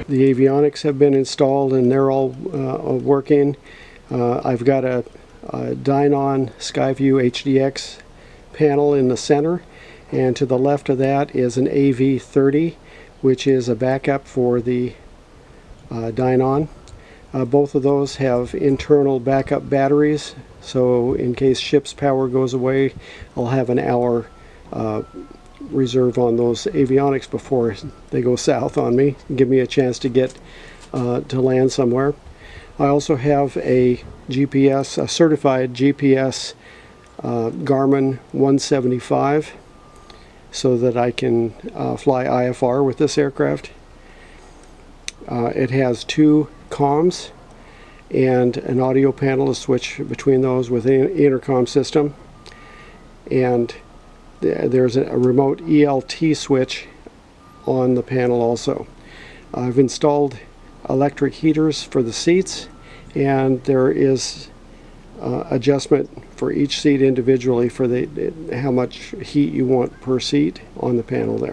The Avionics have been installed and they're all working. I've got a Dynon Skyview HDX panel in the center, and to the left of that is an AV30, which is a backup for the Dynon. Both of those have internal backup batteries, so in case ship's power goes away, I'll have an hour reserve on those Avionics before they go south on me and give me a chance to get to land somewhere. I also have a GPS, a certified GPS Garmin 175, so that I can fly IFR with this aircraft. It has two comms and an audio panel to switch between those with an intercom system, and there's a remote ELT switch on the panel also. I've installed electric heaters for the seats, and there is adjustment for each seat individually for how much heat you want per seat on the panel there.